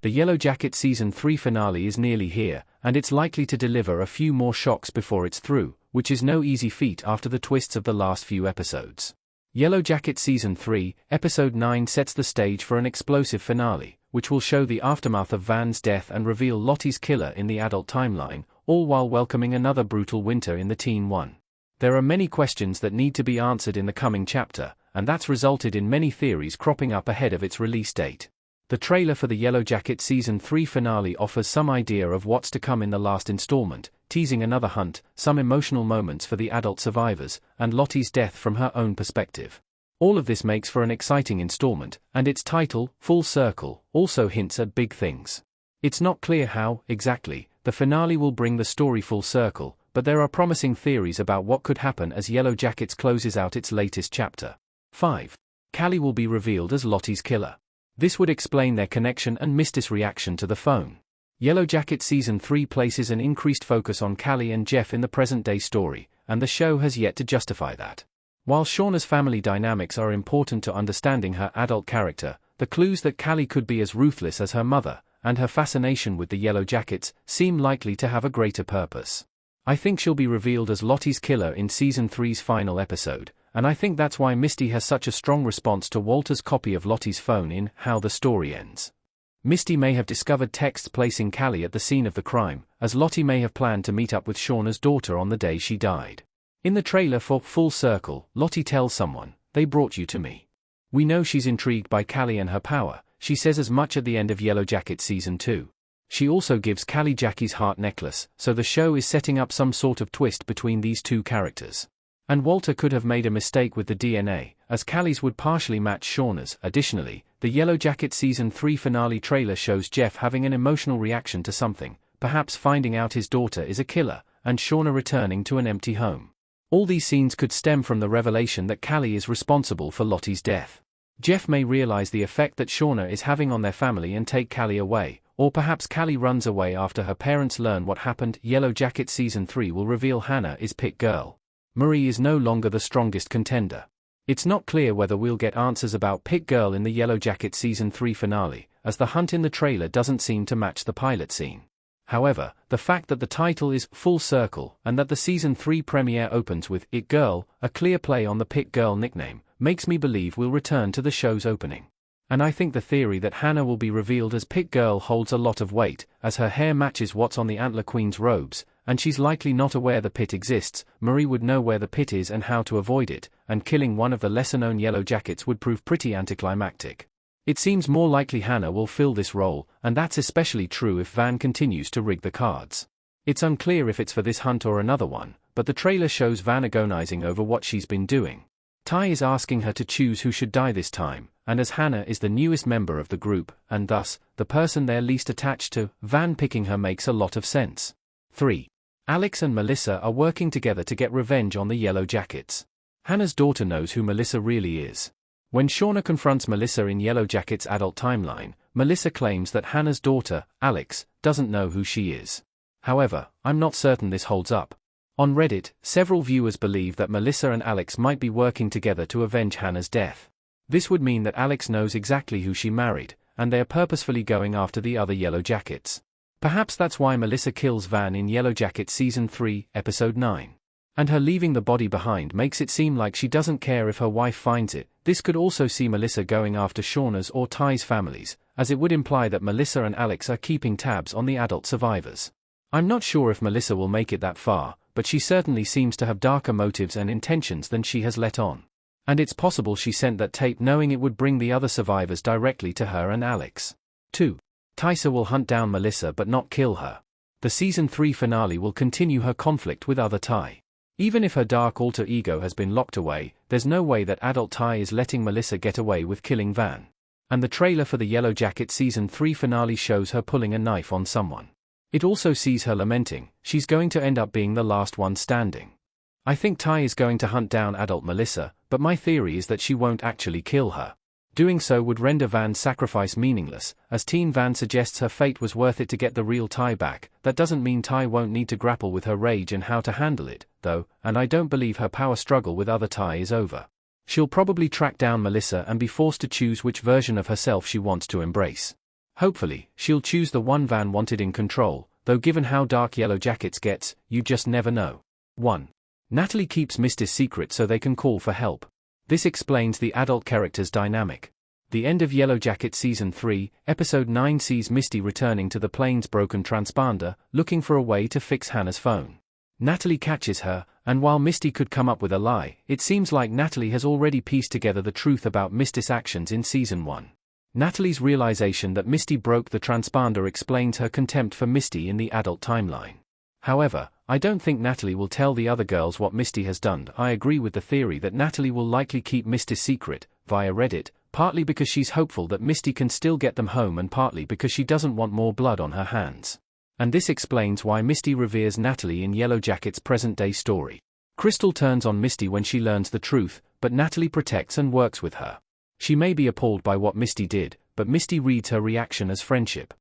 The Yellowjackets Season 3 finale is nearly here, and it's likely to deliver a few more shocks before it's through, which is no easy feat after the twists of the last few episodes. Yellowjackets Season 3, Episode 9 sets the stage for an explosive finale, which will show the aftermath of Van's death and reveal Lottie's killer in the adult timeline, all while welcoming another brutal winter in the teen one. There are many questions that need to be answered in the coming chapter, and that's resulted in many theories cropping up ahead of its release date. The trailer for the Yellowjackets Season 3 finale offers some idea of what's to come in the last installment, teasing another hunt, some emotional moments for the adult survivors, and Lottie's death from her own perspective. All of this makes for an exciting installment, and its title, Full Circle, also hints at big things. It's not clear how, exactly, the finale will bring the story full circle, but there are promising theories about what could happen as Yellowjackets closes out its latest chapter. 5. Callie will be revealed as Lottie's killer. This would explain their connection and Misty's reaction to the phone. Yellowjackets Season 3 places an increased focus on Callie and Jeff in the present-day story, and the show has yet to justify that. While Shauna's family dynamics are important to understanding her adult character, the clues that Callie could be as ruthless as her mother, and her fascination with the Yellowjackets, seem likely to have a greater purpose. I think she'll be revealed as Lottie's killer in Season 3's final episode, and I think that's why Misty has such a strong response to Walter's copy of Lottie's phone in How the Story Ends. Misty may have discovered texts placing Callie at the scene of the crime, as Lottie may have planned to meet up with Shauna's daughter on the day she died. In the trailer for Full Circle, Lottie tells someone, "They brought you to me." We know she's intrigued by Callie and her power. She says as much at the end of Yellowjackets Season 2. She also gives Callie Jackie's heart necklace, so the show is setting up some sort of twist between these two characters. And Walter could have made a mistake with the DNA, as Callie's would partially match Shauna's. Additionally, the Yellowjackets Season 3 finale trailer shows Jeff having an emotional reaction to something, perhaps finding out his daughter is a killer, and Shauna returning to an empty home. All these scenes could stem from the revelation that Callie is responsible for Lottie's death. Jeff may realize the effect that Shauna is having on their family and take Callie away, or perhaps Callie runs away after her parents learn what happened. Yellowjackets Season 3 will reveal Hannah is Pit Girl. Marie is no longer the strongest contender. It's not clear whether we'll get answers about Pit Girl in the Yellowjackets Season 3 finale, as the hunt in the trailer doesn't seem to match the pilot scene. However, the fact that the title is Full Circle and that the Season 3 premiere opens with It Girl, a clear play on the Pit Girl nickname, makes me believe we'll return to the show's opening. And I think the theory that Hannah will be revealed as Pit Girl holds a lot of weight, as her hair matches what's on the Antler Queen's robes, and she's likely not aware the pit exists. Marie would know where the pit is and how to avoid it, and killing one of the lesser-known Yellowjackets would prove pretty anticlimactic. It seems more likely Hannah will fill this role, and that's especially true if Van continues to rig the cards. It's unclear if it's for this hunt or another one, but the trailer shows Van agonizing over what she's been doing. Ty is asking her to choose who should die this time, and as Hannah is the newest member of the group, and thus, the person they're least attached to, Van picking her makes a lot of sense. 3. Alex and Melissa are working together to get revenge on the Yellowjackets. Hannah's daughter knows who Melissa really is. When Shauna confronts Melissa in Yellowjackets' adult timeline, Melissa claims that Hannah's daughter, Alex, doesn't know who she is. However, I'm not certain this holds up. On Reddit, several viewers believe that Melissa and Alex might be working together to avenge Hannah's death. This would mean that Alex knows exactly who she married, and they are purposefully going after the other Yellowjackets. Perhaps that's why Melissa kills Van in Yellowjackets Season 3, Episode 9. And her leaving the body behind makes it seem like she doesn't care if her wife finds it. This could also see Melissa going after Shauna's or Ty's families, as it would imply that Melissa and Alex are keeping tabs on the adult survivors. I'm not sure if Melissa will make it that far, but she certainly seems to have darker motives and intentions than she has let on. And it's possible she sent that tape knowing it would bring the other survivors directly to her and Alex. 2. Tysa will hunt down Melissa but not kill her. The Season 3 finale will continue her conflict with other Ty. Even if her dark alter ego has been locked away, there's no way that adult Ty is letting Melissa get away with killing Van. And the trailer for the Yellowjackets Season 3 finale shows her pulling a knife on someone. It also sees her lamenting. She's going to end up being the last one standing. I think Ty is going to hunt down adult Melissa, but my theory is that she won't actually kill her. Doing so would render Van's sacrifice meaningless, as teen Van suggests her fate was worth it to get the real Ty back. That doesn't mean Ty won't need to grapple with her rage and how to handle it, though, and I don't believe her power struggle with other Ty is over. She'll probably track down Melissa and be forced to choose which version of herself she wants to embrace. Hopefully, she'll choose the one Van wanted in Control, though given how dark Yellowjackets gets, you just never know. 1. Natalie keeps Misty's secret so they can call for help. This explains the adult character's dynamic. The end of Yellowjackets Season 3, Episode 9 sees Misty returning to the plane's broken transponder, looking for a way to fix Hannah's phone. Natalie catches her, and while Misty could come up with a lie, it seems like Natalie has already pieced together the truth about Misty's actions in Season 1. Natalie's realization that Misty broke the transponder explains her contempt for Misty in the adult timeline. However, I don't think Natalie will tell the other girls what Misty has done. I agree with the theory that Natalie will likely keep Misty's secret, via Reddit, partly because she's hopeful that Misty can still get them home and partly because she doesn't want more blood on her hands. And this explains why Misty reveres Natalie in Yellowjackets' present-day story. Crystal turns on Misty when she learns the truth, but Natalie protects and works with her. She may be appalled by what Misty did, but Misty reads her reaction as friendship.